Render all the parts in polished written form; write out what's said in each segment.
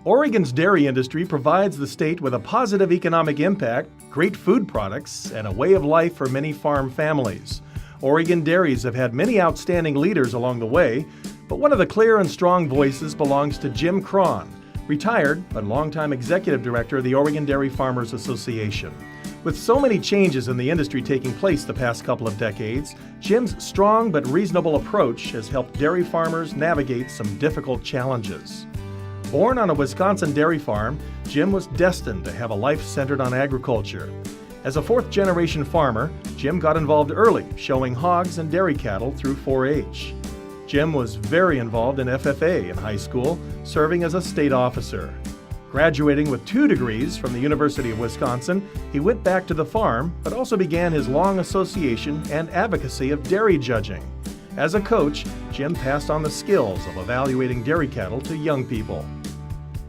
Oregon's dairy industry provides the state with a positive economic impact, great food products, and a way of life for many farm families. Oregon dairies have had many outstanding leaders along the way, but one of the clear and strong voices belongs to Jim Krahn, retired but longtime executive director of the Oregon Dairy Farmers Association. With so many changes in the industry taking place the past couple of decades, Jim's strong but reasonable approach has helped dairy farmers navigate some difficult challenges. Born on a Wisconsin dairy farm, Jim was destined to have a life centered on agriculture. As a fourth-generation farmer, Jim got involved early, showing hogs and dairy cattle through 4-H. Jim was very involved in FFA in high school, serving as a state officer. Graduating with 2 degrees from the University of Wisconsin, he went back to the farm, but also began his long association and advocacy of dairy judging. As a coach, Jim passed on the skills of evaluating dairy cattle to young people.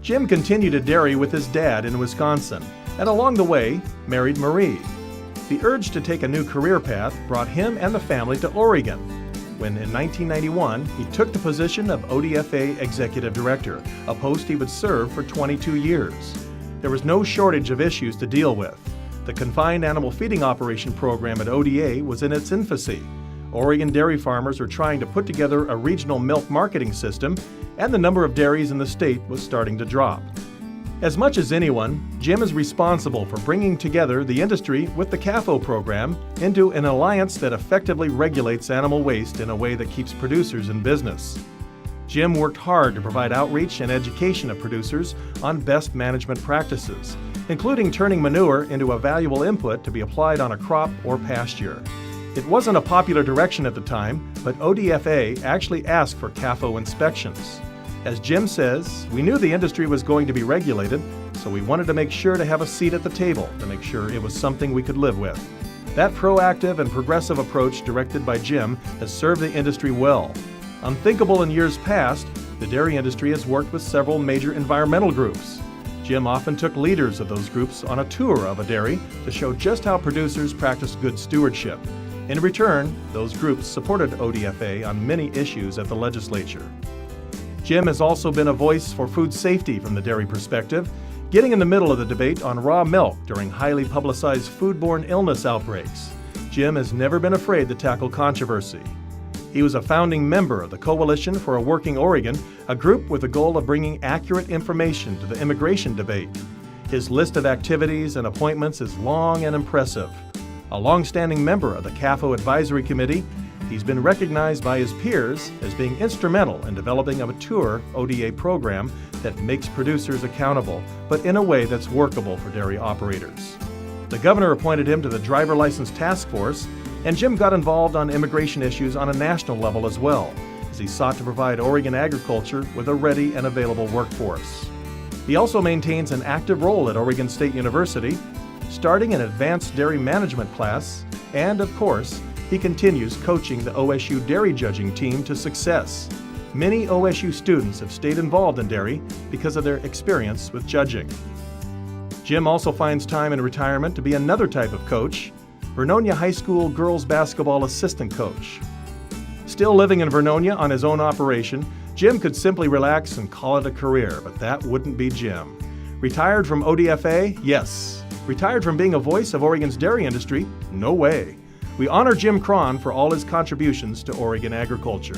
Jim continued to dairy with his dad in Wisconsin, and along the way, married Marie. The urge to take a new career path brought him and the family to Oregon, when in 1991 he took the position of ODFA Executive Director, a post he would serve for 22 years. There was no shortage of issues to deal with. The confined animal feeding operation program at ODA was in its infancy. Oregon dairy farmers were trying to put together a regional milk marketing system, and the number of dairies in the state was starting to drop. As much as anyone, Jim is responsible for bringing together the industry with the CAFO program into an alliance that effectively regulates animal waste in a way that keeps producers in business. Jim worked hard to provide outreach and education of producers on best management practices, including turning manure into a valuable input to be applied on a crop or pasture. It wasn't a popular direction at the time, but ODFA actually asked for CAFO inspections. As Jim says, we knew the industry was going to be regulated, so we wanted to make sure to have a seat at the table to make sure it was something we could live with. That proactive and progressive approach directed by Jim has served the industry well. Unthinkable in years past, the dairy industry has worked with several major environmental groups. Jim often took leaders of those groups on a tour of a dairy to show just how producers practice good stewardship. In return, those groups supported ODFA on many issues at the legislature. Jim has also been a voice for food safety from the dairy perspective, getting in the middle of the debate on raw milk during highly publicized foodborne illness outbreaks. Jim has never been afraid to tackle controversy. He was a founding member of the Coalition for a Working Oregon, a group with the goal of bringing accurate information to the immigration debate. His list of activities and appointments is long and impressive. A long-standing member of the CAFO Advisory Committee, he's been recognized by his peers as being instrumental in developing a mature ODA program that makes producers accountable, but in a way that's workable for dairy operators. The governor appointed him to the Driver License Task Force, and Jim got involved on immigration issues on a national level as well, as he sought to provide Oregon agriculture with a ready and available workforce. He also maintains an active role at Oregon State University, starting an advanced dairy management class, and of course, he continues coaching the OSU dairy judging team to success. Many OSU students have stayed involved in dairy because of their experience with judging. Jim also finds time in retirement to be another type of coach, Vernonia High School girls basketball assistant coach. Still living in Vernonia on his own operation, Jim could simply relax and call it a career, but that wouldn't be Jim. Retired from ODFA? Yes. Retired from being a voice of Oregon's dairy industry? No way. We honor Jim Krahn for all his contributions to Oregon agriculture.